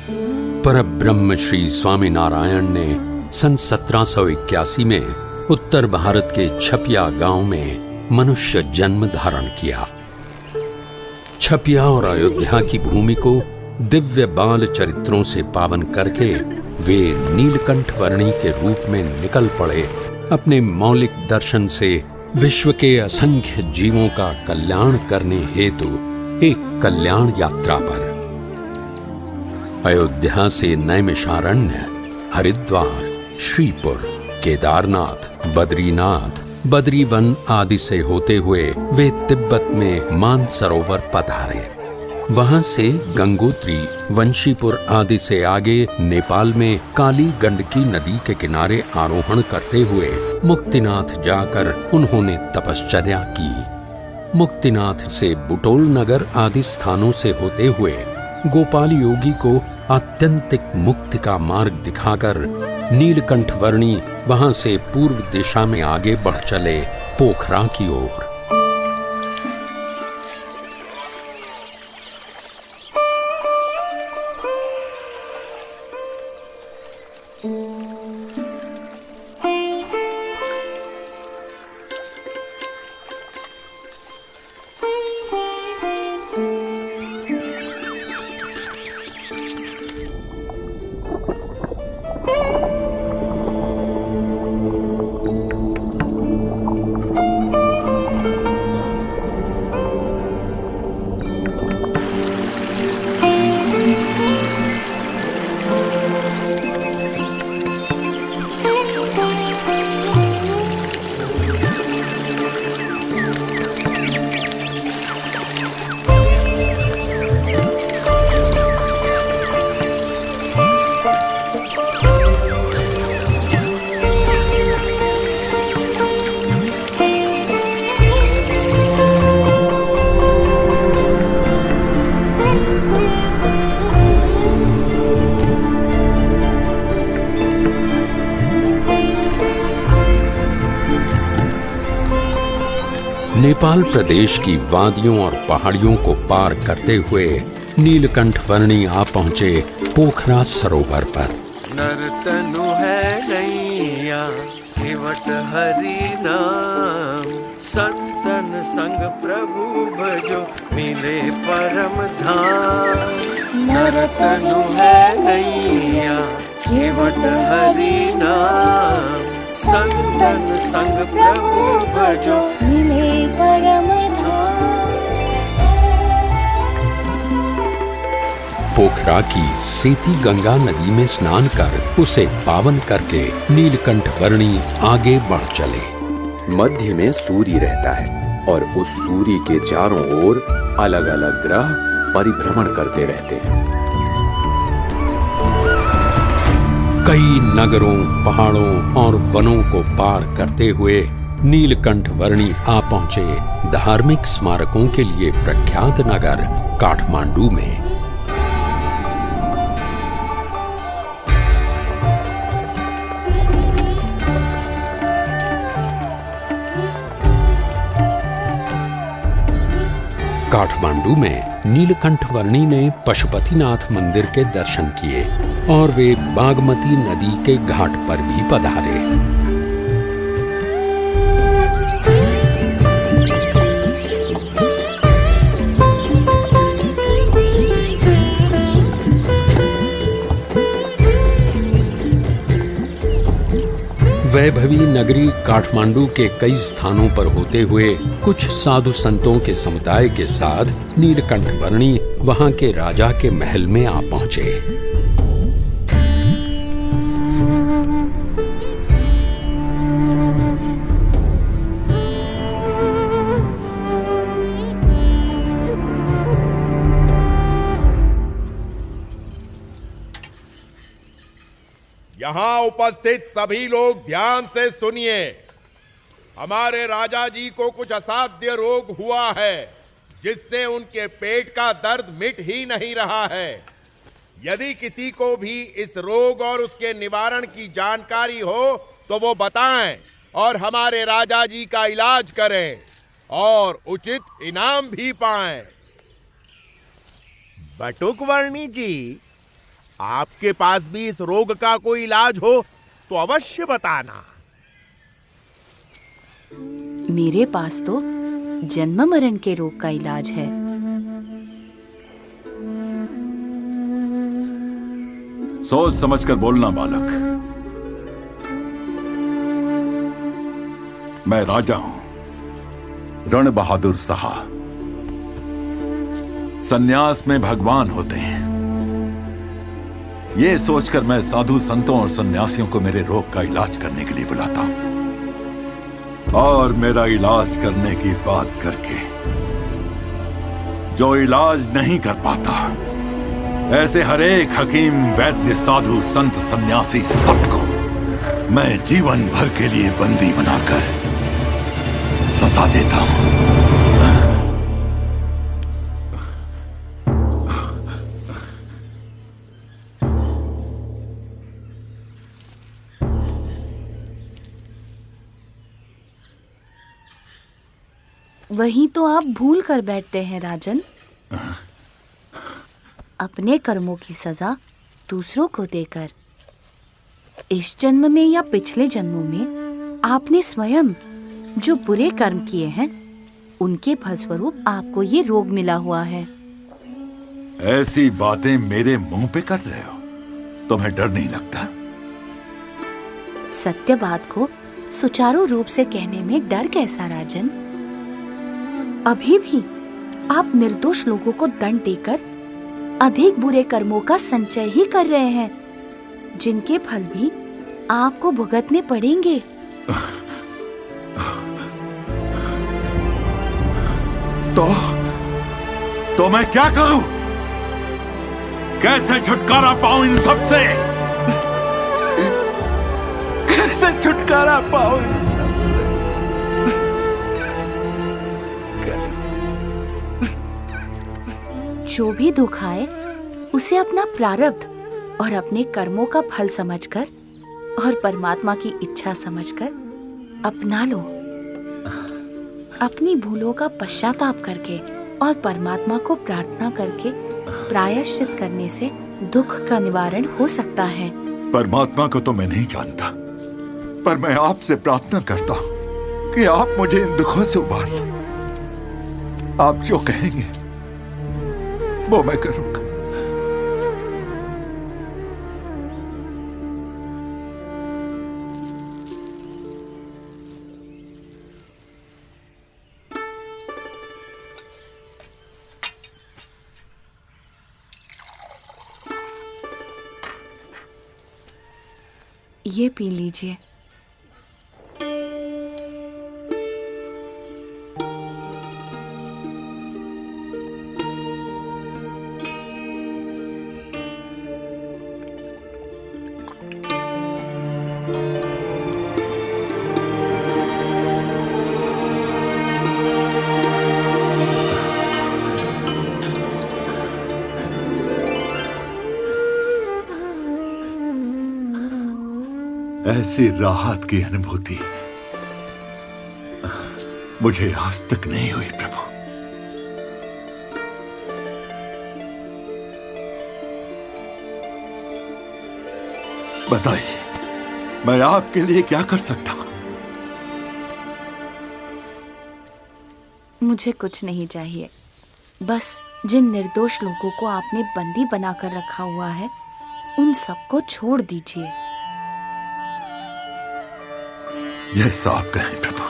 परब्रह्म श्री स्वामीनारायण ने सन 1781 में उत्तर भारत के छपिया गांव में मनुष्य जन्म धारण किया। छपिया और अयोध्या की भूमि को दिव्य बाल चरित्रों से पावन करके वे नीलकंठ वर्णी के रूप में निकल पड़े अपने मौलिक दर्शन से विश्व के असंख्य जीवों का कल्याण करने हेतु एक कल्याण यात्रा पर। अयोध्या से नैमिषारण्य, हरिद्वार, श्रीपुर, केदारनाथ, बद्रीनाथ, बद्रीवन आदि से होते हुए वे तिब्बत में मानसरोवर पधारे। वहां से गंगोत्री, वंशीपुर आदि से आगे नेपाल में काली गंडकी नदी के किनारे आरोहण करते हुए मुक्तिनाथ जाकर उन्होंने तपश्चर्या की। मुक्तिनाथ से बुटोल नगर आदि स्थानों से होते हुए गोपाल योगी को आत्यंतिक मुक्ति का मार्ग दिखाकर नीलकंठ वर्णी वहां से पूर्व दिशा में आगे बढ़ चले पोखरा की ओर। नेपाल प्रदेश की वादियों और पहाड़ियों को पार करते हुए नीलकंठ वर्णी आ पहुंचे पोखरा सरोवर पर। नरतनु है नैया केवट हरि नाम, संतन संग प्रभु भजो मिले परम धाम। नरतनु है नैया केवट हरि नाम, संतन संग प्रभु भजो मिले परम धाम। पोखरा की सेती गंगा नदी में स्नान कर उसे पावन करके नीलकंठ वर्णी आगे बढ़ चले। मध्य में सूर्य रहता है और उस सूर्य के चारों ओर अलग अलग ग्रह परिभ्रमण करते रहते हैं। कई नगरों, पहाड़ों और वनों को पार करते हुए नीलकंठ वर्णी आ पहुंचे धार्मिक स्मारकों के लिए प्रख्यात नगर काठमांडू में। काठमांडू में नीलकंठ वर्णी ने पशुपतिनाथ मंदिर के दर्शन किए और वे बागमती नदी के घाट पर भी पधारे। वैभवी नगरी काठमांडू के कई स्थानों पर होते हुए कुछ साधु संतों के समुदाय के साथ नीलकंठ वर्णी वहां के राजा के महल में आ पहुंचे। यहाँ उपस्थित सभी लोग ध्यान से सुनिए। हमारे राजा जी को कुछ असाध्य रोग हुआ है जिससे उनके पेट का दर्द मिट ही नहीं रहा है। यदि किसी को भी इस रोग और उसके निवारण की जानकारी हो तो वो बताएं और हमारे राजा जी का इलाज करें और उचित इनाम भी पाएं। बटुक वर्णी जी, आपके पास भी इस रोग का कोई इलाज हो तो अवश्य बताना। मेरे पास तो जन्म मरण के रोग का इलाज है। सोच समझकर बोलना बालक। मैं राजा हूं, रण बहादुर साहा। सन्यास में भगवान होते हैं। ये सोचकर मैं साधु संतों और सन्यासियों को मेरे रोग का इलाज करने के लिए बुलाता हूं, और मेरा इलाज करने की बात करके जो इलाज नहीं कर पाता, ऐसे हर एक हकीम, वैद्य, साधु, संत, सन्यासी सबको मैं जीवन भर के लिए बंदी बनाकर सजा देता हूं। वही तो आप भूल कर बैठते हैं राजन। अपने कर्मों की सजा दूसरों को देकर। इस जन्म में या पिछले जन्मों में आपने स्वयं जो बुरे कर्म किए हैं, उनके फलस्वरूप आपको ये रोग मिला हुआ है। ऐसी बातें मेरे मुंह पे कर रहे हो, तुम्हें डर नहीं लगता? सत्य बात को सुचारू रूप से कहने में डर कैसा राजन? अभी भी आप निर्दोष लोगों को दंड देकर अधिक बुरे कर्मों का संचय ही कर रहे हैं, जिनके फल भी आपको भुगतने पड़ेंगे। तो मैं क्या करूं? कैसे छुटकारा पाऊं इन सब से? कैसे छुटकारा पाऊं इन सब? जो भी दुख आए उसे अपना प्रारब्ध और अपने कर्मों का फल समझकर और परमात्मा की इच्छा समझकर अपना लो। अपनी भूलों का पश्चाताप करके और परमात्मा को प्रार्थना करके प्रायश्चित करने से दुख का निवारण हो सकता है। परमात्मा को तो मैं नहीं जानता, पर मैं आपसे प्रार्थना करता हूं कि आप मुझे इन दुखों से उबारिए। आप जो कहेंगे वो मैं करूंगा। ये पी लीजिए। ऐसी राहत की अनुभूति मुझे आज तक नहीं हुई प्रभु। बताइए, मैं आपके लिए क्या कर सकता हूं? मुझे कुछ नहीं चाहिए, बस जिन निर्दोष लोगों को आपने बंदी बनाकर रखा हुआ है, उन सबको छोड़ दीजिए। जैसा आप कहें प्रभु।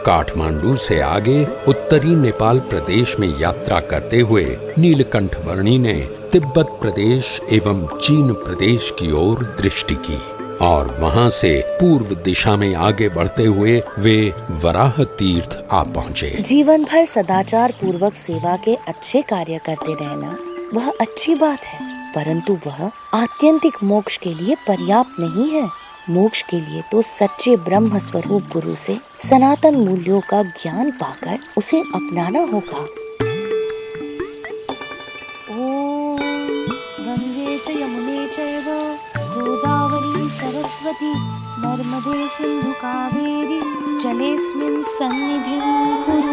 काठमांडू से आगे उत्तरी नेपाल प्रदेश में यात्रा करते हुए नीलकंठ वर्णी ने तिब्बत प्रदेश एवं चीन प्रदेश की ओर दृष्टि की और वहां से पूर्व दिशा में आगे बढ़ते हुए वे वराह तीर्थ आ पहुंचे। जीवन भर सदाचार पूर्वक सेवा के अच्छे कार्य करते रहना वह अच्छी बात है, परंतु वह आत्यंतिक मोक्ष के लिए पर्याप्त नहीं है। मोक्ष के लिए तो सच्चे ब्रह्म स्वरूप गुरु से सनातन मूल्यों का ज्ञान पाकर उसे अपनाना होगा। ॐ गंगे च यमुने चैव गोदावरी सरस्वती नर्मदे सिन्धु कावेरी जलेऽस्मिन् सन्निधिं कुरु।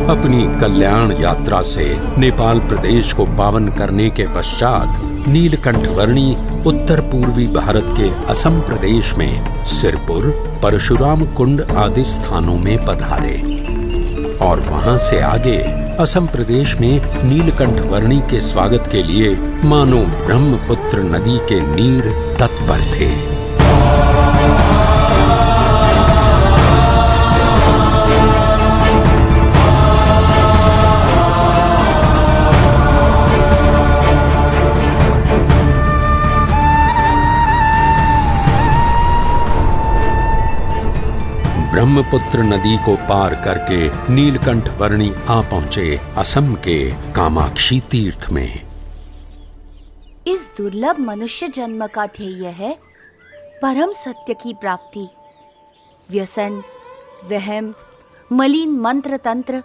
अपनी कल्याण यात्रा से नेपाल प्रदेश को पावन करने के पश्चात नीलकंठ वर्णी उत्तर पूर्वी भारत के असम प्रदेश में सिरपुर, परशुराम कुंड आदि स्थानों में पधारे और वहां से आगे असम प्रदेश में नीलकंठ वर्णी के स्वागत के लिए मानो ब्रह्मपुत्र नदी के नीर तत्पर थे। ब्रह्मपुत्र नदी को पार करके नीलकंठ वर्णी आ पहुंचे असम के कामाक्षी तीर्थ में। इस दुर्लभ मनुष्य जन्म का ध्येय है परम सत्य की प्राप्ति। व्यसन, वहम, मलिन मंत्र तंत्र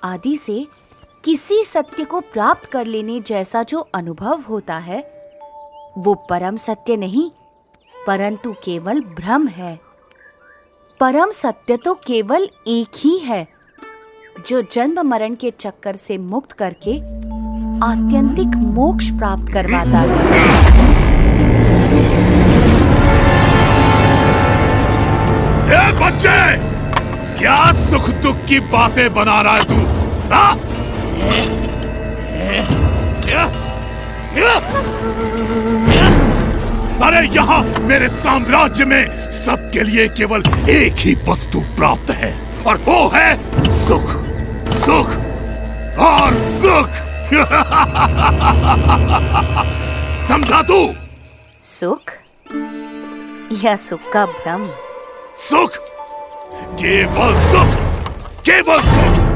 आदि से किसी सत्य को प्राप्त कर लेने जैसा जो अनुभव होता है वो परम सत्य नहीं परंतु केवल भ्रम है। परम सत्य तो केवल एक ही है जो जन्म मरण के चक्कर से मुक्त करके आत्यंतिक मोक्ष प्राप्त करवाता है। ए बच्चे, क्या सुख दुख की बातें बना रहा है तू? अरे यहाँ मेरे साम्राज्य में सबके लिए केवल एक ही वस्तु प्राप्त है और वो है सुख, सुख और सुख। समझा तू? सुख या सुख का भ्रम? सुख, केवल सुख, केवल सुख।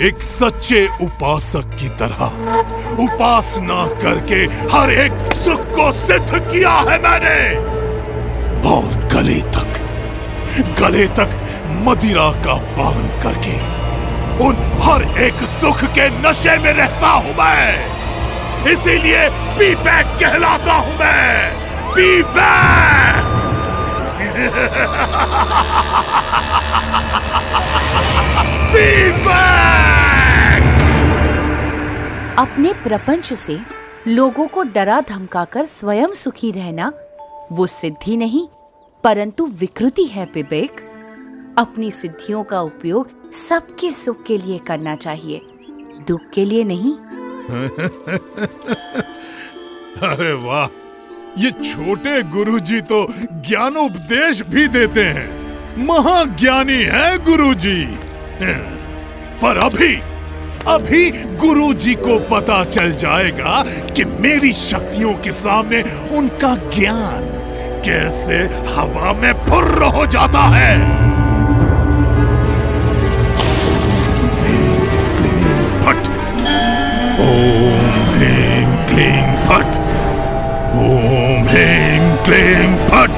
एक सच्चे उपासक की तरह उपासना करके हर एक सुख को सिद्ध किया है मैंने और गले तक मदिरा का पान करके उन हर एक सुख के नशे में रहता हूं मैं। इसीलिए पी बैक कहलाता हूं मैं, पी बैक। P back. अपने प्रपंच से लोगों को डरा धमकाकर स्वयं सुखी रहना वो सिद्धि नहीं परंतु विकृति है विवेक। अपनी सिद्धियों का उपयोग सबके सुख के लिए करना चाहिए, दुख के लिए नहीं। अरे वाह, ये छोटे गुरुजी तो ज्ञानोपदेश भी देते हैं। महाज्ञानी है गुरुजी। पर अभी गुरुजी को पता चल जाएगा कि मेरी शक्तियों के सामने उनका ज्ञान कैसे हवा में फुर्र हो जाता है। फट, ओम ह्रीं क्लीं फट, ओम ह्रीं क्लीं फट।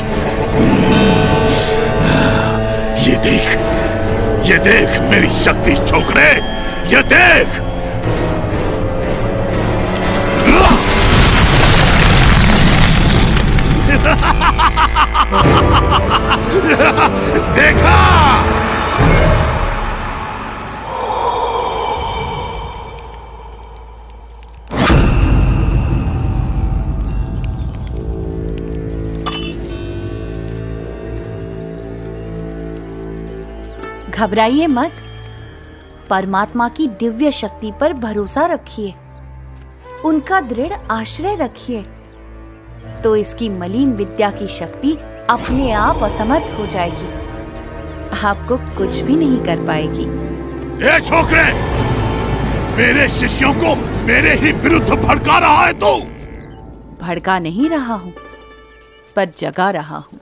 ये देख मेरी शक्ति छोकरे, ये देख। देखा? घबराइए मत, परमात्मा की दिव्य शक्ति पर भरोसा रखिए। उनका दृढ़ आश्रय रखिए, तो इसकी मलिन विद्या की शक्ति अपने आप असमर्थ हो जाएगी, आपको कुछ भी नहीं कर पाएगी। ए छोकरे, मेरे शिष्यों को मेरे ही विरुद्ध भड़का रहा है तू? भड़का नहीं रहा हूं, पर जगा रहा हूं,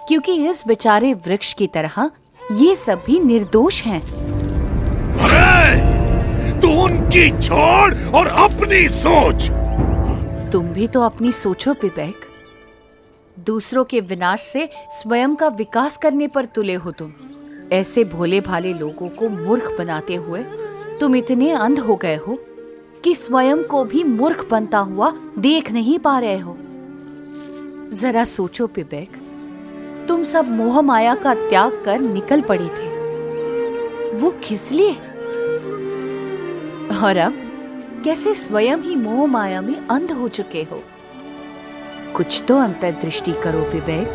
क्योंकि इस बेचारे वृक्ष की तरह ये सब भी निर्दोष हैं। अरे, तू उनकी छोड़ और अपनी सोच। तुम भी तो अपनी सोचो पिबेक। दूसरों के विनाश से स्वयं का विकास करने पर तुले हो तुम। ऐसे भोले भाले लोगों को मूर्ख बनाते हुए तुम इतने अंध हो गए हो कि स्वयं को भी मूर्ख बनता हुआ देख नहीं पा रहे हो। जरा सोचो पिबेक, तुम सब मोह माया का त्याग कर निकल पड़े थे, वो किस लिए? और अब कैसे स्वयं ही मोह माया में अंध हो चुके हो? कुछ तो अंतर्दृष्टि करो पिबेक।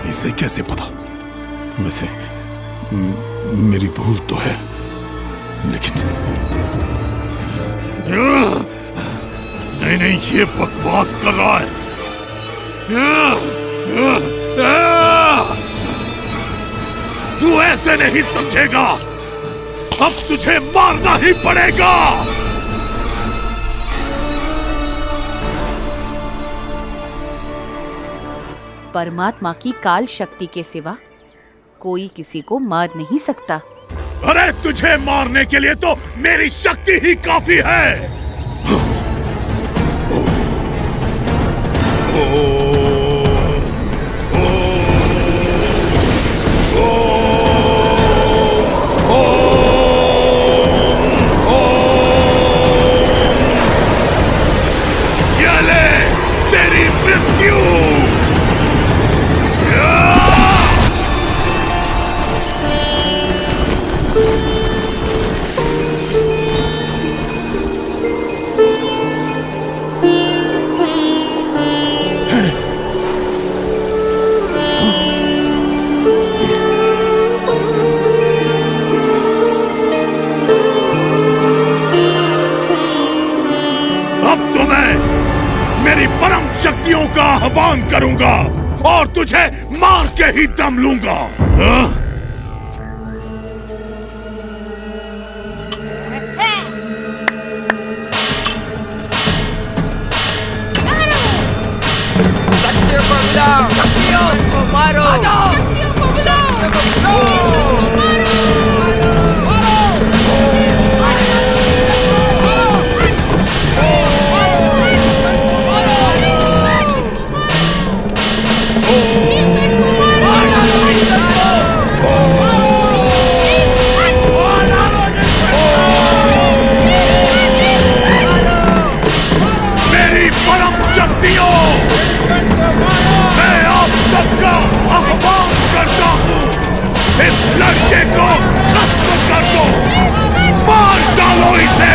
इसे कैसे पता? वैसे मेरी भूल तो है, लेकिन नहीं, ये बकवास कर रहा है। तू ऐसे नहीं समझेगा, अब तुझे मारना ही पड़ेगा। परमात्मा की काल शक्ति के सिवा कोई किसी को मार नहीं सकता। अरे, तुझे मारने के लिए तो मेरी शक्ति ही काफी है। ये ले तेरी मृत्यु। मेरी परम शक्तियों का आह्वान करूंगा और तुझे मार के ही दम लूंगा। शक्तियों को बुलाओ, शक्तियों को मारो, शक्तियों को बुलाओ। मैं आप सबका आह्वान करता हूँ, इस लड़के को खत्म कर दो, मार डालो इसे।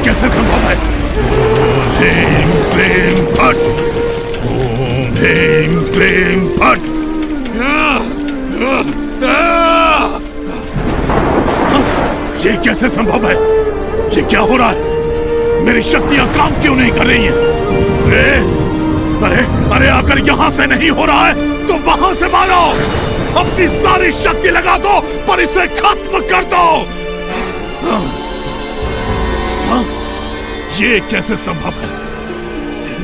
कैसे संभव है? ह्रीं क्लीं फट्, ओम ह्रीं क्लीं फट्। ये कैसे संभव है? ये क्या हो रहा है? मेरी शक्तियां काम क्यों नहीं कर रही हैं? अरे अरे अगर यहां से नहीं हो रहा है तो वहां से मारो। अपनी सारी शक्ति लगा दो पर इसे खत्म कर दो। हाँ? ये कैसे संभव है?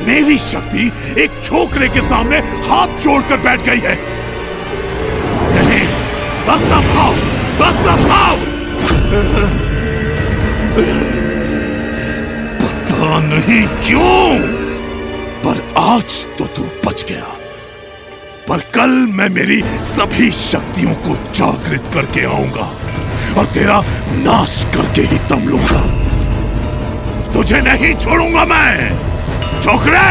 मेरी शक्ति एक छोकरे के सामने हाथ जोड़कर बैठ गई है। नहीं, बस संभाव, बस संभाव। पता नहीं क्यों, पर आज तो तू बच गया। पर कल मैं मेरी सभी शक्तियों को जागृत करके आऊंगा और तेरा नाश करके ही दम लूंगा। तुझे नहीं छोड़ूंगा मैं। छोकरे,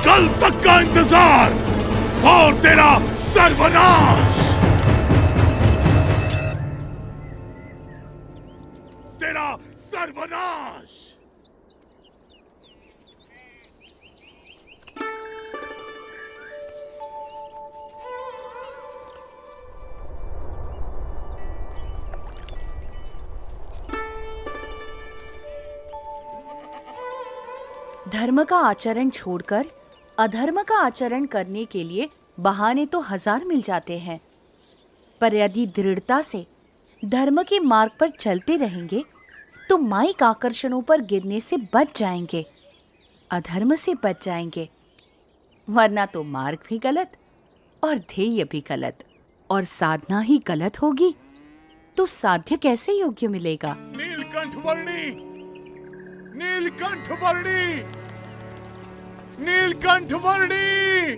कल तक का इंतजार और तेरा सर्वनाश। तेरा सर्वनाश। धर्म का आचरण छोड़कर अधर्म का आचरण करने के लिए बहाने तो 1000 मिल जाते हैं, पर यदि दृढ़ता से धर्म के मार्ग पर चलते रहेंगे तो माइक आकर्षणों पर गिरने से बच जाएंगे, अधर्म से बच जाएंगे। वरना तो मार्ग भी गलत और ध्येय भी गलत, और साधना ही गलत होगी तो साध्य कैसे योग्य मिलेगा? नीलकंठ वर्णी, नीलकंठ वर्णी, नीलकंठ वर्णी,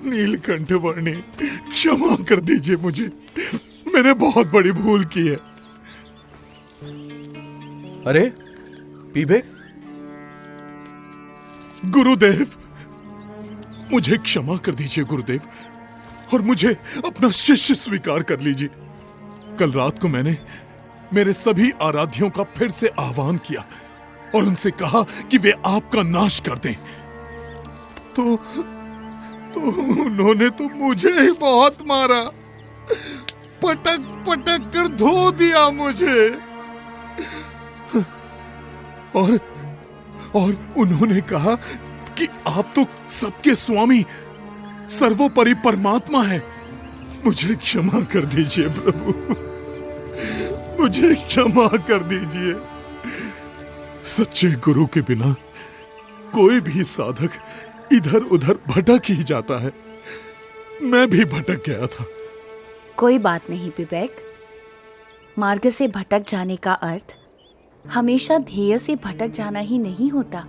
नीलकंठ वर्णी, क्षमा कर दीजिए मुझे, मैंने बहुत बड़ी भूल की है। अरे पीबेक, गुरुदेव, मुझे क्षमा कर दीजिए गुरुदेव, और मुझे अपना शिष्य स्वीकार कर लीजिए। कल रात को मैंने मेरे सभी आराध्यों का फिर से आह्वान किया और उनसे कहा कि वे आपका नाश कर दें। तो उन्होंने तो मुझे ही बहुत मारा, पटक पटक कर धो दिया मुझे। और उन्होंने कहा कि आप तो सबके स्वामी, सर्वोपरि परमात्मा है। मुझे क्षमा कर दीजिए प्रभु, मुझे क्षमा कर दीजिए। सच्चे गुरु के बिना कोई भी साधक इधर उधर भटक ही जाता है। मैं भी भटक गया था। कोई बात नहीं विवेक, मार्ग से भटक जाने का अर्थ हमेशा ध्येय से भटक जाना ही नहीं होता।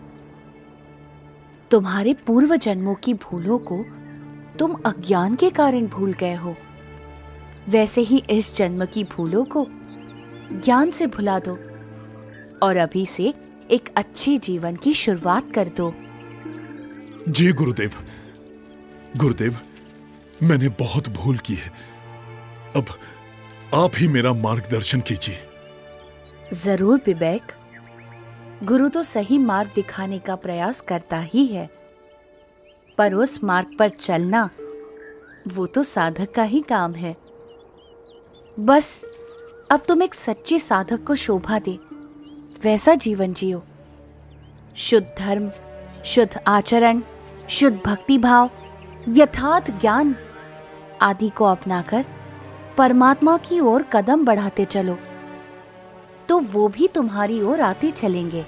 तुम्हारे पूर्व जन्मों की भूलों को तुम अज्ञान के कारण भूल गए हो, वैसे ही इस जन्म की भूलों को ज्ञान से भुला दो और अभी से एक अच्छे जीवन की शुरुआत कर दो। जी गुरुदेव, गुरुदेव, मैंने बहुत भूल की है। अब आप ही मेरा मार्गदर्शन कीजिए। जरूर विवेक, गुरु तो सही मार्ग दिखाने का प्रयास करता ही है, पर उस मार्ग पर चलना वो तो साधक का ही काम है। बस अब तुम एक सच्चे साधक को शोभा दे वैसा जीवन जियो। शुद्ध धर्म, शुद्ध आचरण, शुद्ध भक्ति भाव, यथार्थ ज्ञान आदि को अपनाकर परमात्मा की ओर कदम बढ़ाते चलो, तो वो भी तुम्हारी ओर आते चलेंगे।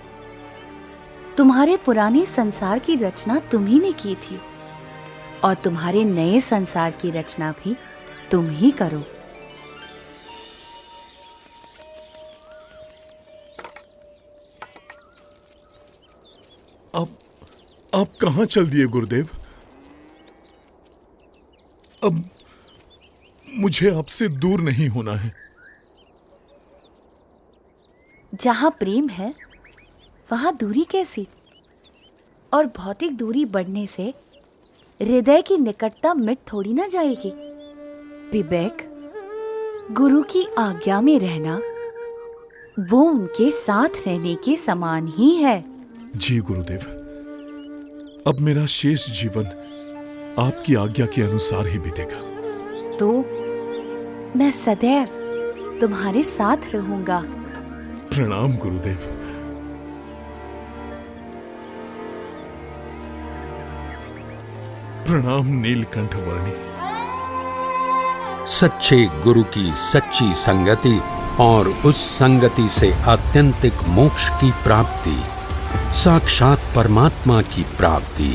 तुम्हारे पुराने संसार की रचना तुम ही ने की थी और तुम्हारे नए संसार की रचना भी तुम ही करो। आप कहां चल दिए गुरुदेव? अब मुझे आपसे दूर नहीं होना है। जहां प्रेम है वहां दूरी कैसी? और भौतिक दूरी बढ़ने से हृदय की निकटता मिट थोड़ी ना जाएगी। विवेक, गुरु की आज्ञा में रहना वो उनके साथ रहने के समान ही है। जी गुरुदेव, अब मेरा शेष जीवन आपकी आज्ञा के अनुसार ही बीतेगा। तो मैं सदैव तुम्हारे साथ रहूंगा। प्रणाम गुरुदेव। प्रणाम नीलकंठ वर्णी। सच्चे गुरु की सच्ची संगति और उस संगति से आत्यंतिक मोक्ष की प्राप्ति, साक्षात परमात्मा की प्राप्ति,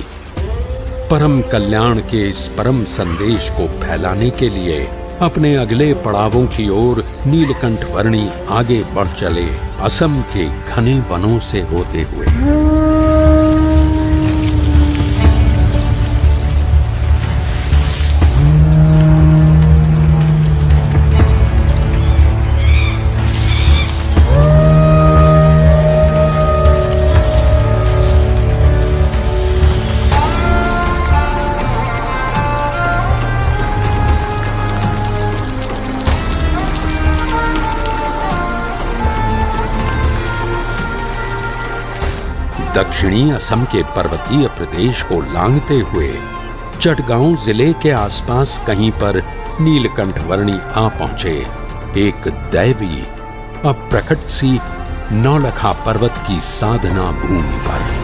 परम कल्याण के इस परम संदेश को फैलाने के लिए अपने अगले पड़ावों की ओर नीलकंठ वर्णी आगे बढ़ चले, असम के घने वनों से होते हुए। दक्षिणी असम के पर्वतीय प्रदेश को लांघते हुए चटगांव जिले के आसपास कहीं पर नीलकंठ वर्णी आ पहुंचे, एक दैवी अप्रकट सी नौलखा पर्वत की साधना भूमि पर।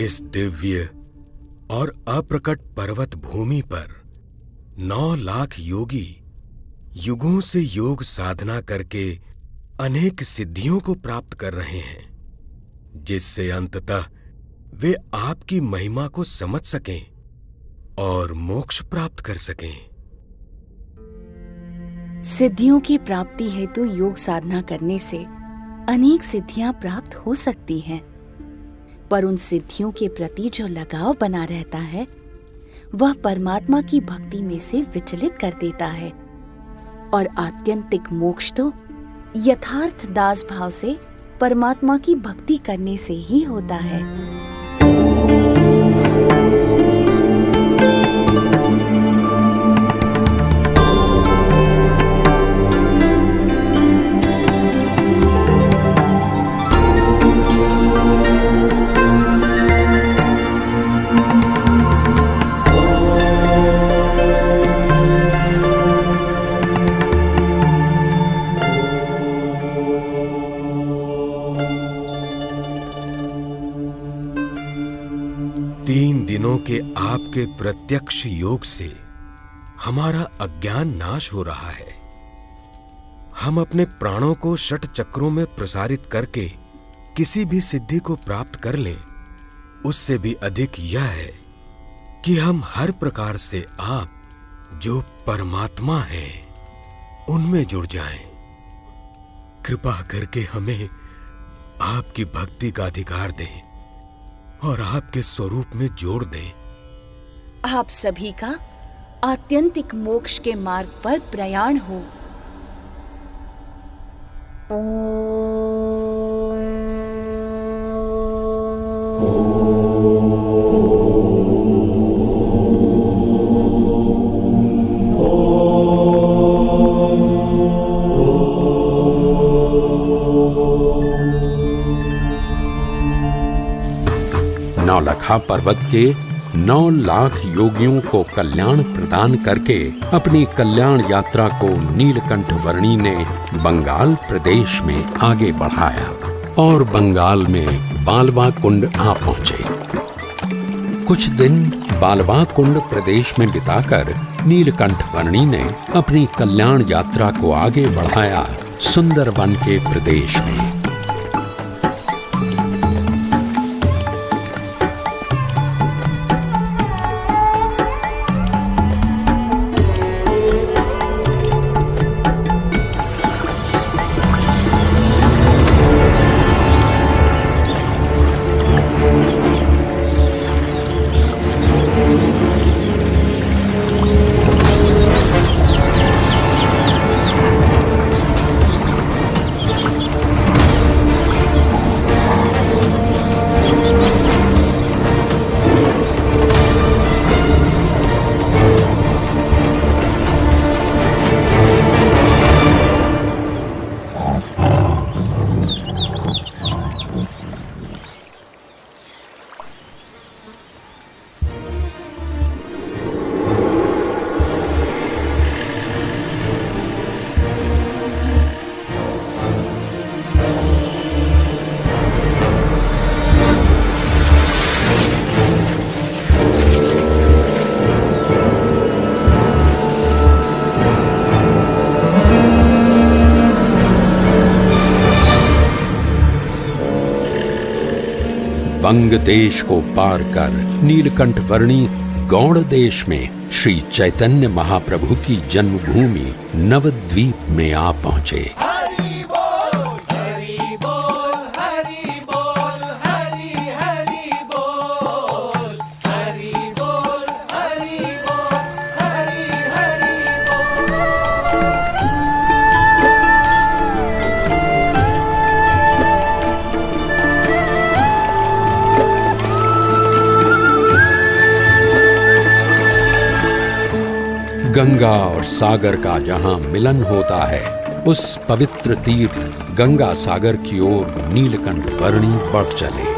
इस दिव्य और अप्रकट पर्वत भूमि पर 9 लाख योगी युगों से योग साधना करके अनेक सिद्धियों को प्राप्त कर रहे हैं, जिससे अंततः वे आपकी महिमा को समझ सकें और मोक्ष प्राप्त कर सकें। सिद्धियों की प्राप्ति हेतु योग साधना करने से अनेक सिद्धियां प्राप्त हो सकती हैं, पर उन सिद्धियों के प्रति जो लगाव बना रहता है वह परमात्मा की भक्ति में से विचलित कर देता है, और आत्यंतिक मोक्ष तो यथार्थ दास भाव से परमात्मा की भक्ति करने से ही होता है। के आपके प्रत्यक्ष योग से हमारा अज्ञान नाश हो रहा है। हम अपने प्राणों को षट चक्रों में प्रसारित करके किसी भी सिद्धि को प्राप्त कर लें, उससे भी अधिक यह है कि हम हर प्रकार से आप जो परमात्मा हैं उनमें जुड़ जाएं। कृपा करके हमें आपकी भक्ति का अधिकार दें और आपके स्वरूप में जोड़ दें। आप सभी का आत्यंतिक मोक्ष के मार्ग पर प्रयाण हो। नौलखा पर्वत के 9 लाख योगियों को कल्याण प्रदान करके अपनी कल्याण यात्रा को नीलकंठ वर्णी ने बंगाल प्रदेश में आगे बढ़ाया और बंगाल में बालवा कुंड आ पहुंचे। कुछ दिन बालवा कुंड प्रदेश में बिताकर नीलकंठ वर्णी ने अपनी कल्याण यात्रा को आगे बढ़ाया सुंदरवन के प्रदेश में। बंग देश को पार कर नीलकंठ वर्णी गौड़ देश में श्री चैतन्य महाप्रभु की जन्मभूमि नवद्वीप में आ पहुंचे। गंगा और सागर का जहां मिलन होता है, उस पवित्र तीर्थ गंगा सागर की ओर नीलकंठ वर्णी बढ़ चले।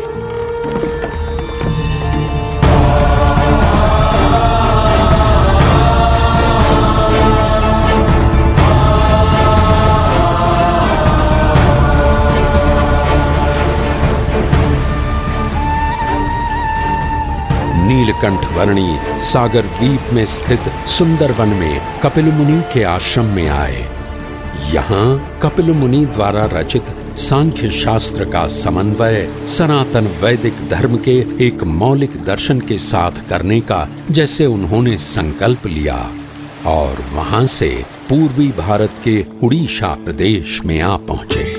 नीलकंठ वर्णी सागर द्वीप में स्थित सुंदरवन में कपिल मुनि के आश्रम में आए। यहाँ कपिल मुनि द्वारा रचित सांख्य शास्त्र का समन्वय सनातन वैदिक धर्म के एक मौलिक दर्शन के साथ करने का जैसे उन्होंने संकल्प लिया और वहां से पूर्वी भारत के उड़ीसा प्रदेश में आ पहुंचे।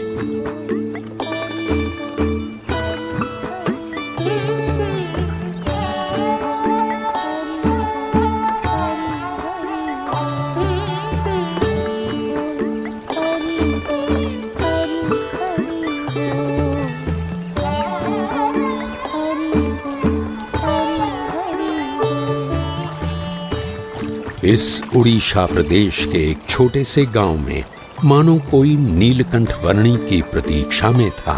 इस उड़ीसा प्रदेश के एक छोटे से गांव में मानो कोई नीलकंठ वर्णी की प्रतीक्षा में था।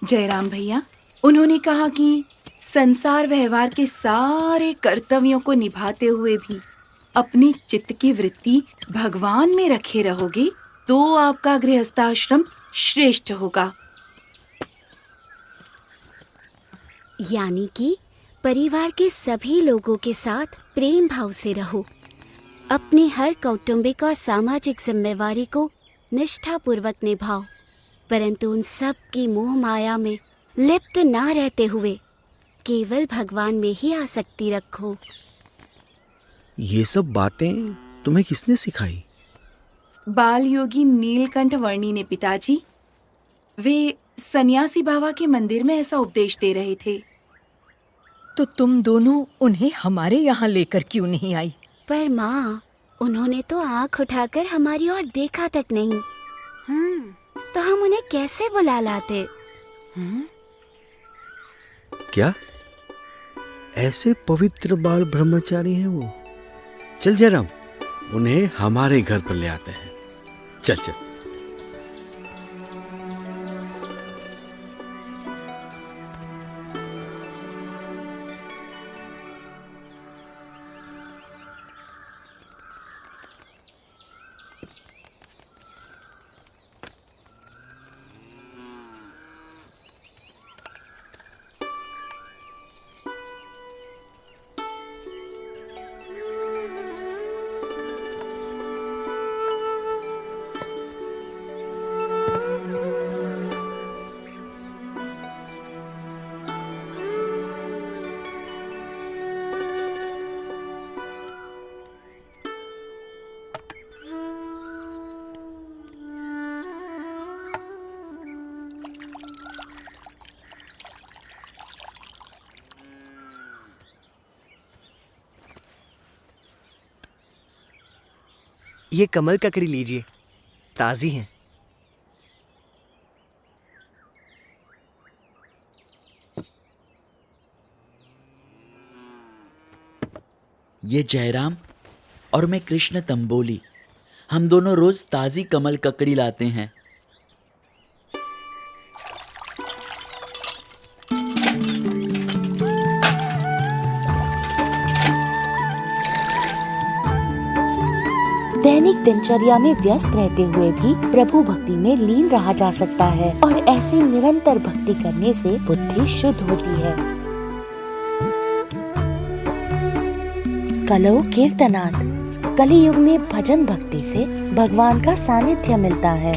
जयराम भैया, उन्होंने कहा कि संसार व्यवहार के सारे कर्तव्यों को निभाते हुए भी अपनी चित्त की वृत्ति भगवान में रखे रहोगे तो आपका गृहस्थाश्रम श्रेष्ठ होगा। यानी कि परिवार के सभी लोगों के साथ प्रेम भाव से रहो, अपनी हर कौटुंबिक और सामाजिक जिम्मेवारी को निष्ठापूर्वक निभाओ, परंतु उन सब की मोह माया में लिप्त ना रहते हुए केवल भगवान में ही आसक्ति रखो। ये सब बातें तुम्हें किसने सिखाई? बाल योगी नीलकंठ वर्णी ने पिताजी। वे सन्यासी बाबा के मंदिर में ऐसा उपदेश दे रहे थे। तो तुम दोनों उन्हें हमारे यहाँ लेकर क्यों नहीं आई? पर माँ, उन्होंने तो आँख उठाकर हमारी ओर देखा तक नहीं। तो हम उन्हें कैसे बुला लाते? क्या ऐसे पवित्र बाल ब्रह्मचारी हैं वो? चल जयराम, उन्हें हमारे घर पर ले आते हैं। चल चल। ये कमल ककड़ी लीजिए, ताजी हैं। ये जयराम और मैं कृष्ण तंबोली, हम दोनों रोज ताजी कमल ककड़ी लाते हैं। दैनिक दिनचर्या में व्यस्त रहते हुए भी प्रभु भक्ति में लीन रहा जा सकता है और ऐसे निरंतर भक्ति करने से बुद्धि शुद्ध होती है। कलौ कीर्तनात्, कली युग में भजन भक्ति से भगवान का सानिध्य मिलता है।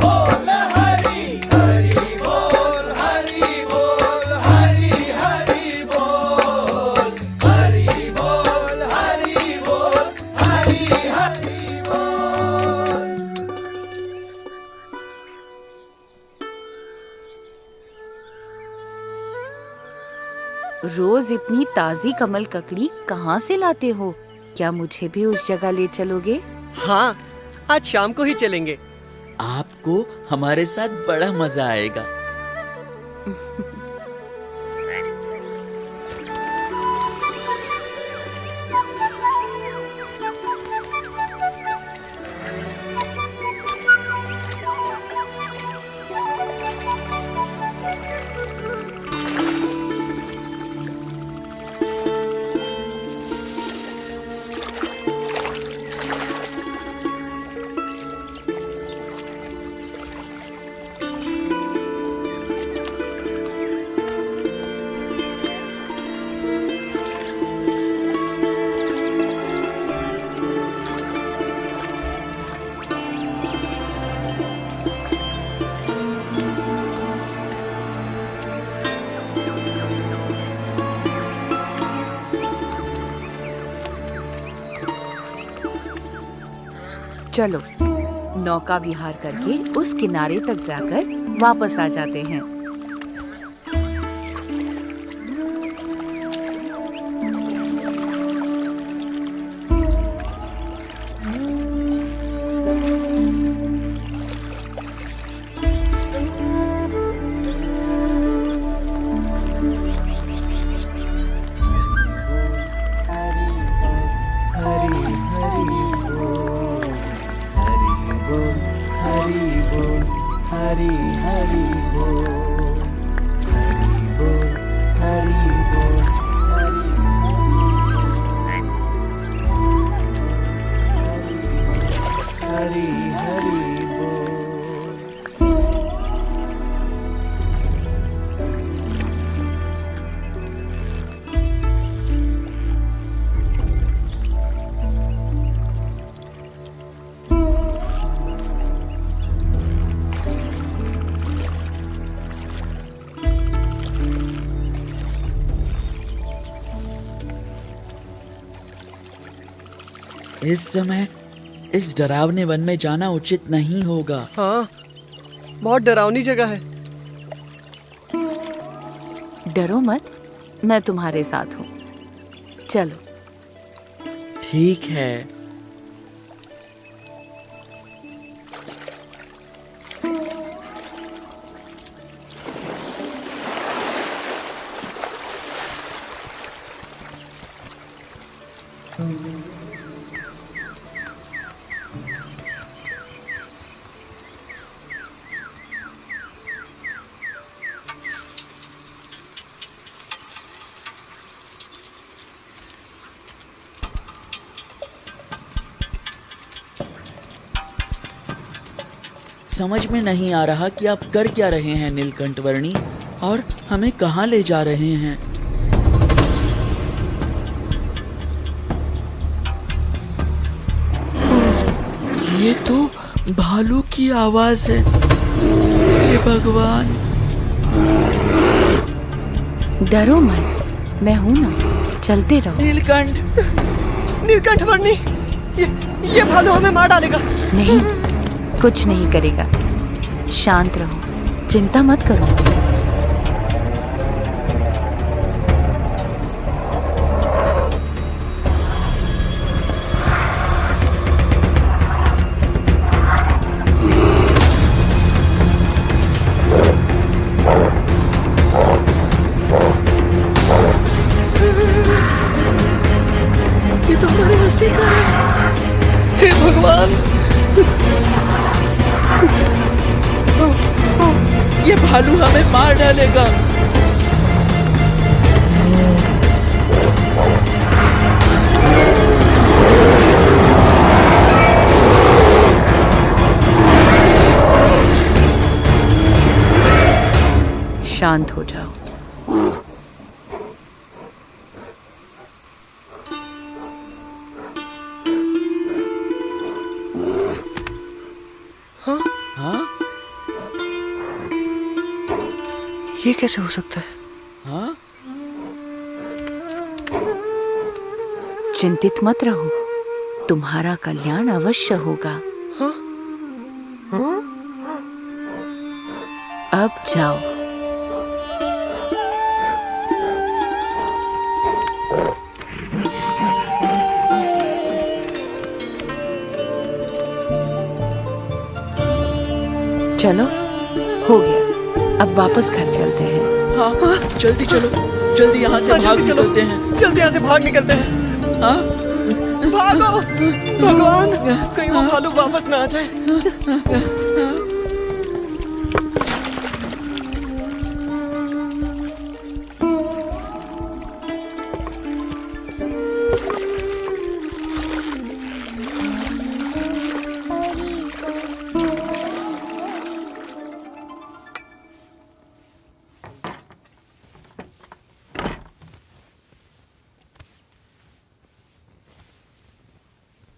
रोज इतनी ताजी कमल ककड़ी कहाँ से लाते हो? क्या मुझे भी उस जगह ले चलोगे? हाँ, आज शाम को ही चलेंगे। आपको हमारे साथ बड़ा मजा आएगा। चलो नौका विहार करके उस किनारे तक जाकर वापस आ जाते हैं। इस समय इस डरावने वन में जाना उचित नहीं होगा। हाँ, बहुत डरावनी जगह है। डरो मत, मैं तुम्हारे साथ हूँ। चलो। ठीक है। समझ में नहीं आ रहा कि आप कर क्या रहे हैं नीलकंठ वर्णी, और हमें कहाँ ले जा रहे हैं। ये तो भालू की आवाज है। हे भगवान। डरो मत, मैं हूं ना, चलते रहो। नीलकंठ, नीलकंठ वर्णी, ये भालू हमें मार डालेगा। नहीं, कुछ नहीं करेगा। शांत रहो, चिंता मत करो। ये तो हमारे नजदीक आ रहा है। हे भगवान, ये भालू हमें मार डालेगा। शांत हो जाओ। हाँ? ये कैसे हो सकता है? हाँ? चिंतित मत रहो, तुम्हारा कल्याण अवश्य होगा। हाँ? हाँ? अब जाओ। चलो, हो गया, अब वापस घर चलते हैं। हाँ, जल्दी चलो, जल्दी यहाँ से भाग निकलते हैं। जल्दी यहाँ से भाग निकलते हैं। हाँ? भागो भगवान, कहीं वो भालू वापस ना आ जाए।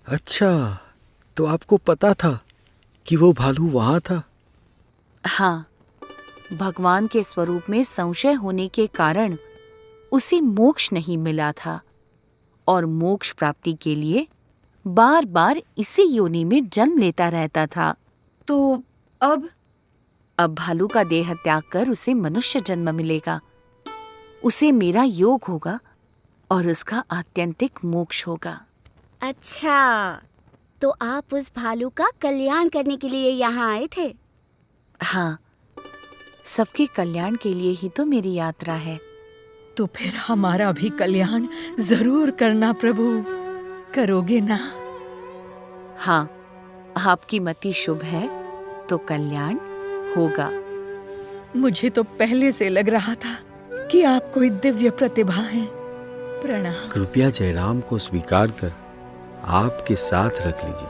अच्छा, तो आपको पता था कि वो भालू वहां था? हाँ, भगवान के स्वरूप में संशय होने के कारण उसे मोक्ष नहीं मिला था और मोक्ष प्राप्ति के लिए बार बार इसी योनि में जन्म लेता रहता था। तो अब भालू का देह त्याग कर उसे मनुष्य जन्म मिलेगा। उसे मेरा योग होगा और उसका आत्यंतिक मोक्ष होगा। अच्छा, तो आप उस भालू का कल्याण करने के लिए यहाँ आए थे? हाँ, सबके कल्याण के लिए ही तो मेरी यात्रा है। तो फिर हमारा भी कल्याण जरूर करना प्रभु, करोगे ना? हाँ, आपकी मति शुभ है तो कल्याण होगा। मुझे तो पहले से लग रहा था कि आप कोई दिव्य प्रतिभा हैं। प्रणाम। कृपया जयराम को स्वीकार कर आपके साथ रख लीजिए,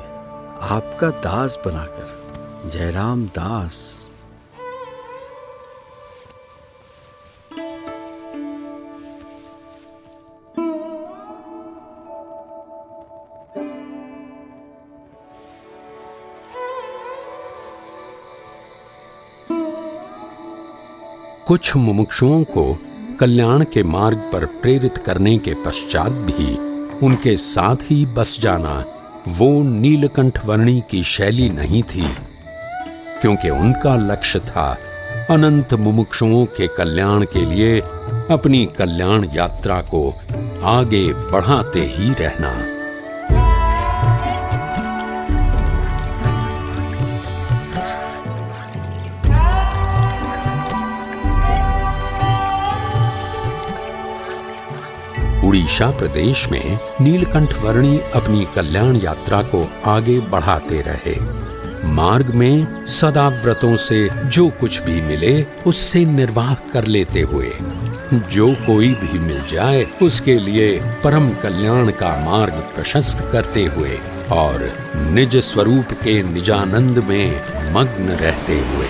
आपका दास बनाकर। जयराम दास। कुछ मुमुक्षुओं को कल्याण के मार्ग पर प्रेरित करने के पश्चात भी उनके साथ ही बस जाना वो नीलकंठ वर्णी की शैली नहीं थी, क्योंकि उनका लक्ष्य था अनंत मुमुक्षुओं के कल्याण के लिए अपनी कल्याण यात्रा को आगे बढ़ाते ही रहना। उड़ीसा प्रदेश में नीलकंठ वर्णी अपनी कल्याण यात्रा को आगे बढ़ाते रहे। मार्ग में सदा व्रतों से जो कुछ भी मिले उससे निर्वाह कर लेते हुए जो कोई भी मिल जाए उसके लिए परम कल्याण का मार्ग प्रशस्त करते हुए और निज स्वरूप के निजानंद में मग्न रहते हुए।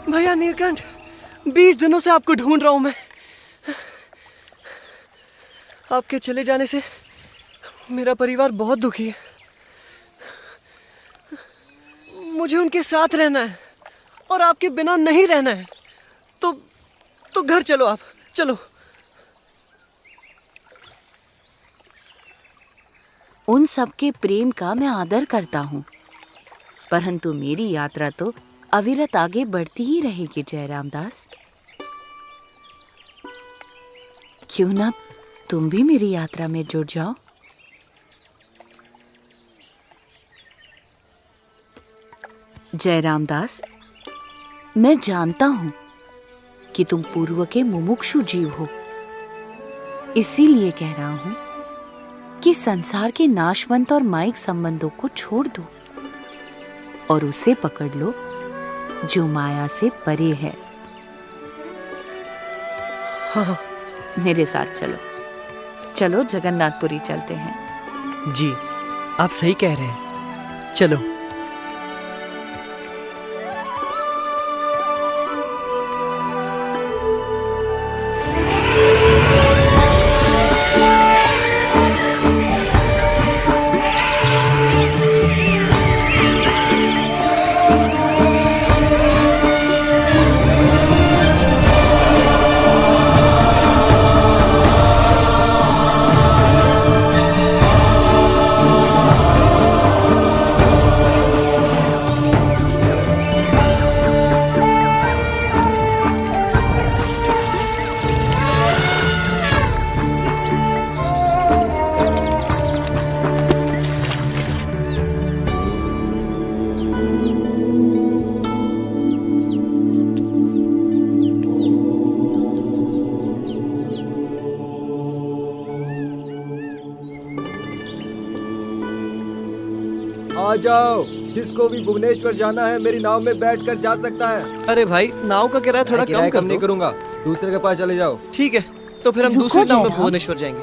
भैया नीलकंठ, 20 दिनों से आपको ढूंढ रहा हूं मैं। आपके चले जाने से मेरा परिवार बहुत दुखी है। मुझे उनके साथ रहना है और आपके बिना नहीं रहना है। तो घर चलो, आप चलो। उन सबके प्रेम का मैं आदर करता हूँ, परंतु मेरी यात्रा तो अविरत आगे बढ़ती ही रहेगी जयराम दास। क्यों ना तुम भी मेरी यात्रा में जुड़ जाओ। जयराम दास, मैं जानता हूं कि तुम पूर्व के मुमुक्षु जीव हो, इसीलिए कह रहा हूं कि संसार के नाशवंत और माइक संबंधों को छोड़ दो और उसे पकड़ लो जो माया से परे है। हाँ, मेरे साथ चलो। चलो जगन्नाथपुरी चलते हैं। जी, आप सही कह रहे हैं। चलो। आ जाओ, जिसको भी भुवनेश्वर जाना है मेरी नाव में बैठकर जा सकता है। अरे भाई, नाव का किराया थोड़ा कम नहीं करूंगा, दूसरे के पास चले जाओ। ठीक है, तो फिर हम दूसरी नाव में भुवनेश्वर जाएंगे।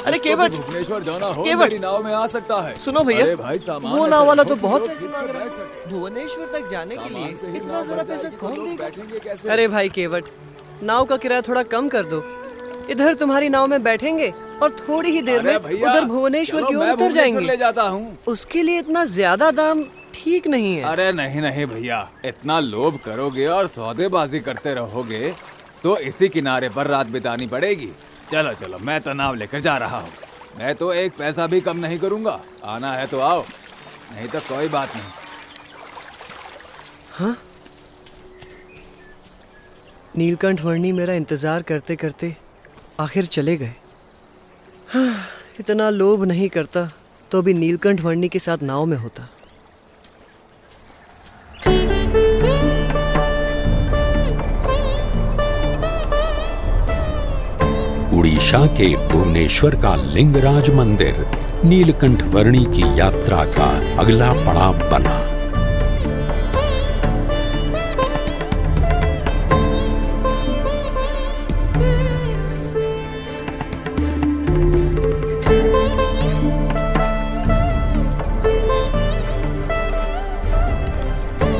अरे केवट, भुवनेश्वर जाना हो केवट, मेरी नाव में आ सकता है। सुनो भैया, अरे भाई, सामान वो नाव वाला तो बहुत पैसे मांग रहा है। भुवनेश्वर तक जाने के लिए इतना सारा पैसा कौन देगा? अरे भाई केवट, नाव का किराया थोड़ा कम कर दो। इधर तुम्हारी नाव में बैठेंगे और थोड़ी ही देर में उधर भुवनेश्वर की ओर उतर जाएंगे। ले जाता हूँ। उसके लिए इतना ज्यादा दाम ठीक नहीं है। अरे नहीं नहीं भैया, इतना लोभ करोगे और सौदेबाजी करते रहोगे तो इसी किनारे पर रात बितानी पड़ेगी। चलो चलो, मैं तो नाव लेकर जा रहा हूँ। मैं तो एक पैसा भी कम नहीं करूँगा। आना है तो आओ, नहीं तो कोई बात नहीं। हाँ, नीलकंठ वर्णी मेरा इंतजार करते करते आखिर चले गए। हाँ, इतना लोभ नहीं करता तो भी नीलकंठ वर्णी के साथ नाव में होता। उड़ीसा के भुवनेश्वर का लिंगराज मंदिर नीलकंठ वर्णी की यात्रा का अगला पड़ाव बना।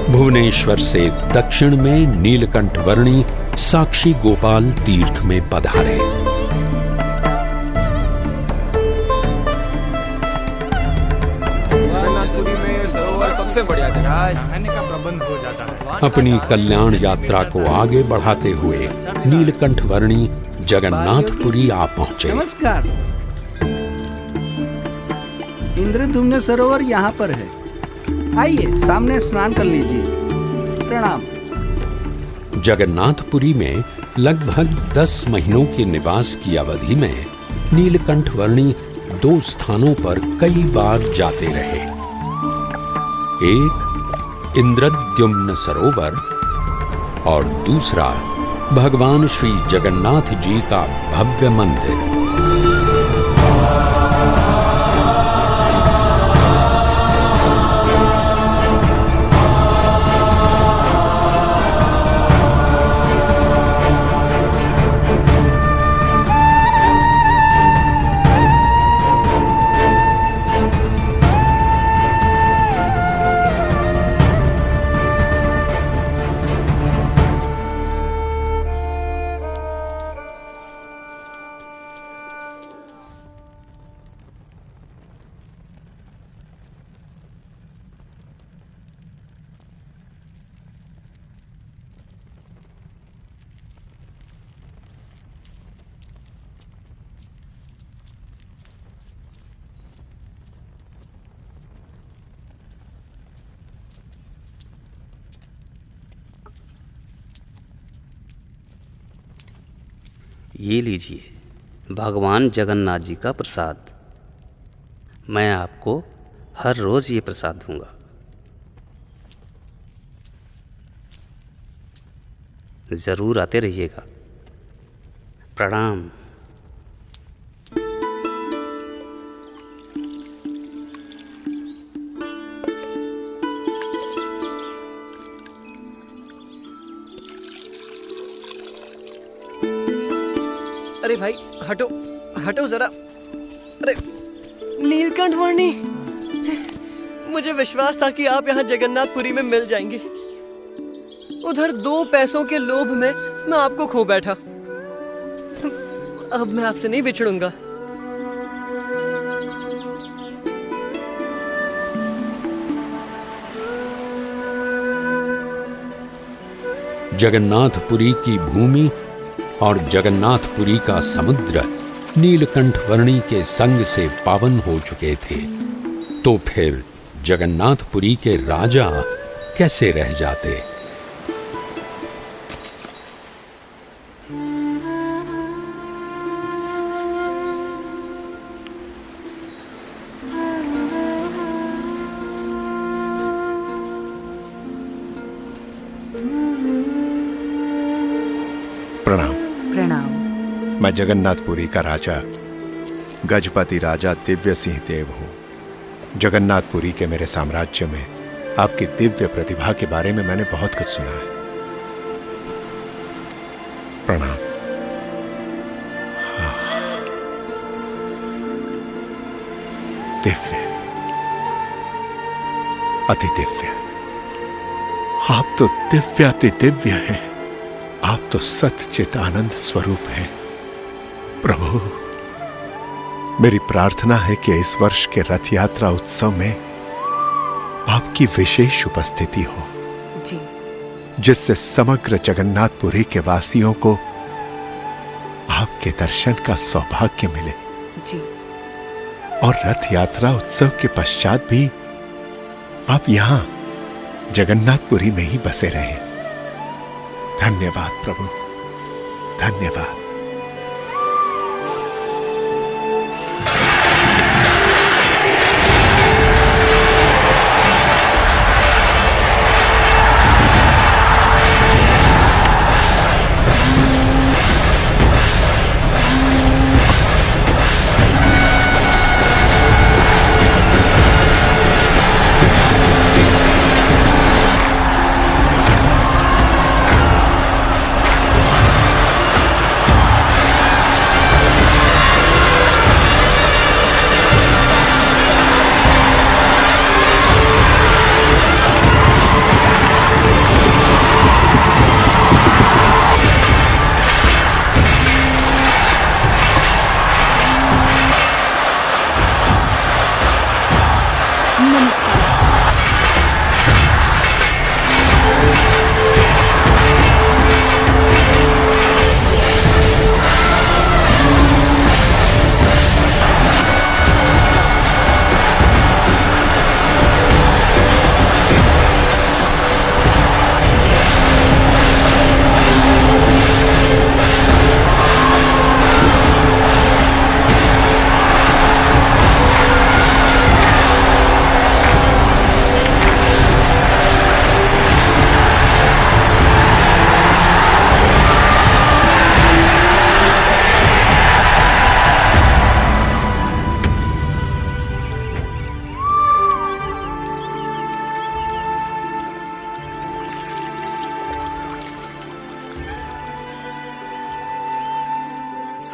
भुवनेश्वर से दक्षिण में नीलकंठ वर्णी साक्षी गोपाल तीर्थ में पधारे। सबसे बढ़िया जगह रहने का प्रबंध हो जाता है। अपनी कल्याण यात्रा को आगे बढ़ाते हुए नीलकंठ वर्णी जगन्नाथपुरी आ पहुंचे। नमस्कार। इंद्रधुम्न सरोवर यहाँ पर है, आइए सामने स्नान कर लीजिए। प्रणाम। जगन्नाथपुरी में लगभग 10 महीनों के निवास की अवधि में नीलकंठ वर्णी 2 स्थानों पर कई बार जाते रहे। एक इंद्रद्युम्न सरोवर और दूसरा भगवान श्री जगन्नाथ जी का भव्य मंदिर। ये लीजिए भगवान जगन्नाथ जी का प्रसाद। मैं आपको हर रोज ये प्रसाद दूंगा। जरूर आते रहिएगा। प्रणाम। अरे भाई हटो हटो जरा। अरे नीलकंठ वर्णी, मुझे विश्वास था कि आप यहाँ जगन्नाथपुरी में मिल जाएंगे। उधर 2 पैसों के लोभ में मैं आपको खो बैठा। अब मैं आपसे नहीं बिछड़ूंगा। जगन्नाथपुरी की भूमि और जगन्नाथपुरी का समुद्र नीलकंठ वर्णी के संग से पावन हो चुके थे, तो फिर जगन्नाथपुरी के राजा कैसे रह जाते। प्रणाम। प्रणाम। मैं जगन्नाथपुरी का राजा गजपति राजा दिव्य सिंह देव हूँ। जगन्नाथपुरी के मेरे साम्राज्य में आपकी दिव्य प्रतिभा के बारे में मैंने बहुत कुछ सुना है। प्रणाम। दिव्य, अति दिव्य। आप तो दिव्य अति दिव्य हैं। आप तो सच्चित आनंद स्वरूप हैं। प्रभु, मेरी प्रार्थना है कि इस वर्ष के रथ यात्रा उत्सव में आपकी विशेष उपस्थिति हो जी, जिससे समग्र जगन्नाथपुरी के वासियों को आपके दर्शन का सौभाग्य मिले जी। और रथ यात्रा उत्सव के पश्चात भी आप यहां जगन्नाथपुरी में ही बसे रहें। धन्यवाद प्रभु, धन्यवाद।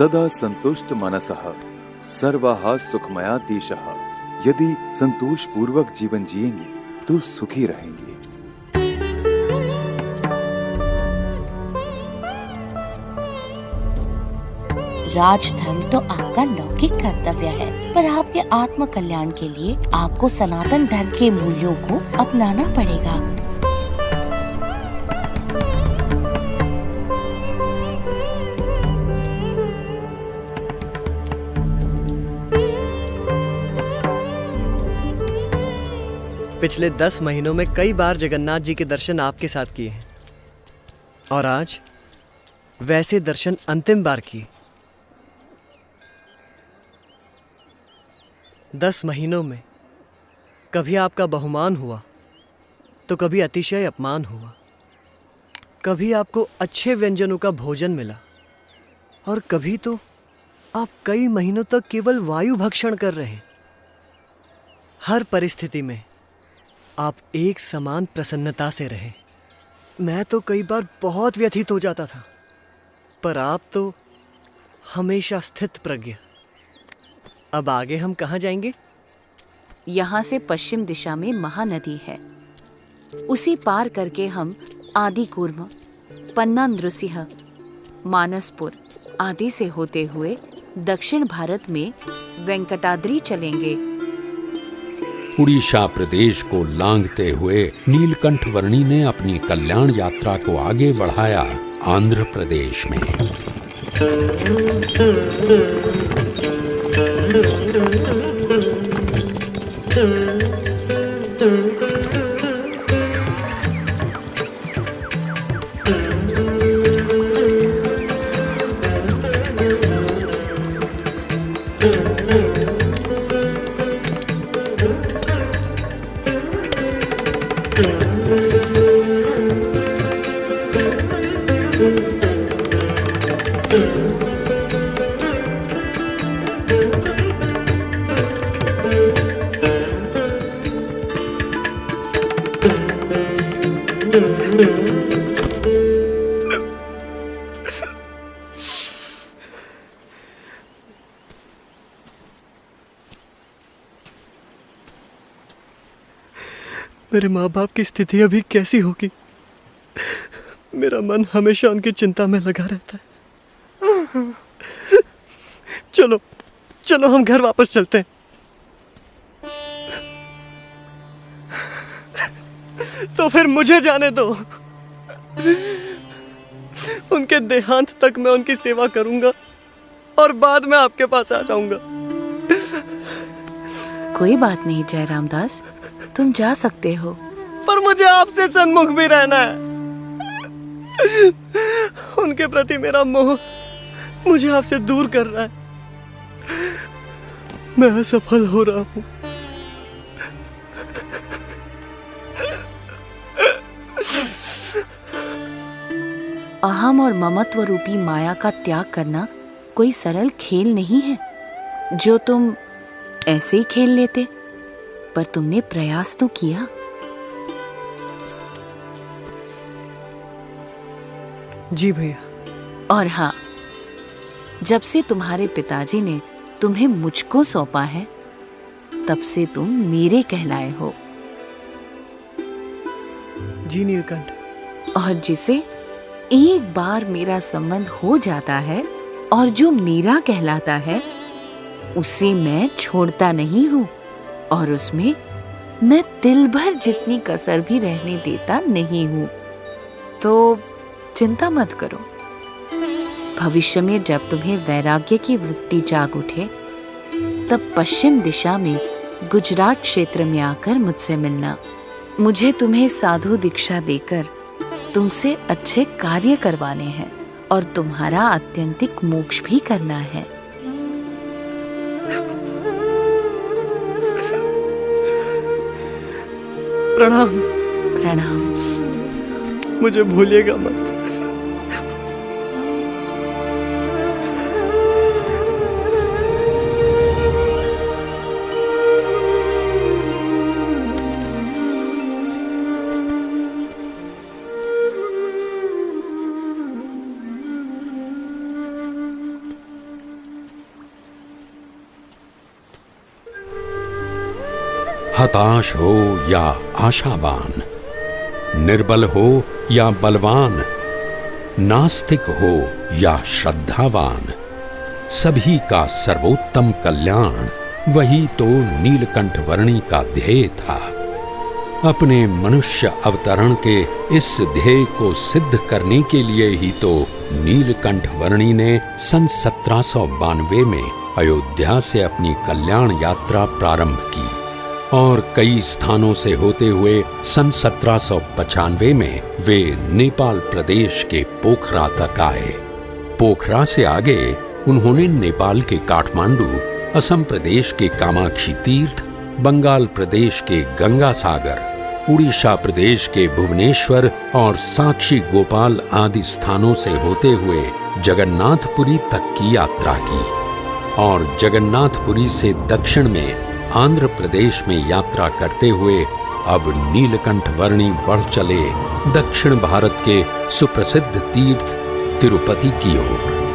सदा संतुष्ट मनसः सर्वाः सुखमया दिशः। यदि संतोष पूर्वक जीवन जिएंगे तो सुखी रहेंगे। राजधर्म तो आपका लौकिक कर्तव्य है, पर आपके आत्म कल्याण के लिए आपको सनातन धर्म के मूल्यों को अपनाना पड़ेगा। पिछले 10 महीनों में कई बार जगन्नाथ जी के दर्शन आपके साथ किए हैं और आज वैसे दर्शन अंतिम बार किए। 10 महीनों में कभी आपका बहुमान हुआ तो कभी अतिशय अपमान हुआ, कभी आपको अच्छे व्यंजनों का भोजन मिला और कभी तो आप कई महीनों तक केवल वायु भक्षण कर रहे हैं। हर परिस्थिति में आप एक समान प्रसन्नता से रहे। मैं तो कई बार बहुत व्यथित हो जाता था, पर आप तो हमेशा स्थित प्रज्ञ। अब आगे हम कहाँ जाएंगे? यहाँ से पश्चिम दिशा में महानदी है। उसी पार करके हम आदिकूर्म, पन्ना नृसिंह, मानसपुर आदि से होते हुए दक्षिण भारत में वेंकटाद्रि चलेंगे। उड़ीसा प्रदेश को लांघते हुए नीलकंठ वर्णी ने अपनी कल्याण यात्रा को आगे बढ़ाया आंध्र प्रदेश में। मेरे माँ बाप की स्थिति अभी कैसी होगी? मेरा मन हमेशा उनकी चिंता में लगा रहता है। चलो चलो हम घर वापस चलते हैं। तो फिर मुझे जाने दो। उनके देहांत तक मैं उनकी सेवा करूंगा और बाद में आपके पास आ जाऊंगा। कोई बात नहीं जयराम दास, तुम जा सकते हो। पर मुझे आपसे सन्मुख भी रहना है। उनके प्रति मेरा मोह मुझे आपसे दूर कर रहा है। मैं असफल हो रहा हूं। अहम और ममत्व रूपी माया का त्याग करना कोई सरल खेल नहीं है जो तुम ऐसे ही खेल लेते, पर तुमने प्रयास तो किया। जी भैया। और हाँ, जब से तुम्हारे पिताजी ने तुम्हें मुझको सौंपा है, तब से तुम मेरे कहलाए हो। जी नीलकंठ। और जिसे एक बार मेरा संबंध हो जाता है और जो मेरा कहलाता है, उसे मैं छोड़ता नहीं हूँ और उसमें मैं तिल भर जितनी कसर भी रहने देता नहीं हूँ। तो चिंता मत करो। भविष्य में जब तुम्हें वैराग्य की वृत्ति जाग उठे, तब पश्चिम दिशा में गुजरात क्षेत्र में आकर मुझसे मिलना। मुझे तुम्हें साधु दीक्षा देकर तुमसे अच्छे कार्य करवाने हैं और तुम्हारा आत्यंतिक मोक्ष भी करना है। प्रणाम। प्रणाम। मुझे भूलिएगा मत। हताश हो या आशावान, निर्बल हो या बलवान, नास्तिक हो या श्रद्धावान, सभी का सर्वोत्तम कल्याण वही तो नीलकंठ वर्णी का ध्येय था। अपने मनुष्य अवतरण के इस ध्येय को सिद्ध करने के लिए ही तो नीलकंठ वर्णी ने सन 1792 में अयोध्या से अपनी कल्याण यात्रा प्रारंभ की और कई स्थानों से होते हुए सन 1795 में वे नेपाल प्रदेश के पोखरा तक आए। पोखरा से आगे उन्होंने नेपाल के काठमांडू, असम प्रदेश के कामाक्षी तीर्थ, बंगाल प्रदेश के गंगा सागर, उड़ीसा प्रदेश के भुवनेश्वर और साक्षी गोपाल आदि स्थानों से होते हुए जगन्नाथपुरी तक की यात्रा की और जगन्नाथपुरी से दक्षिण में आंध्र प्रदेश में यात्रा करते हुए अब नीलकंठ वर्णी बढ़ चले दक्षिण भारत के सुप्रसिद्ध तीर्थ तिरुपति की ओर।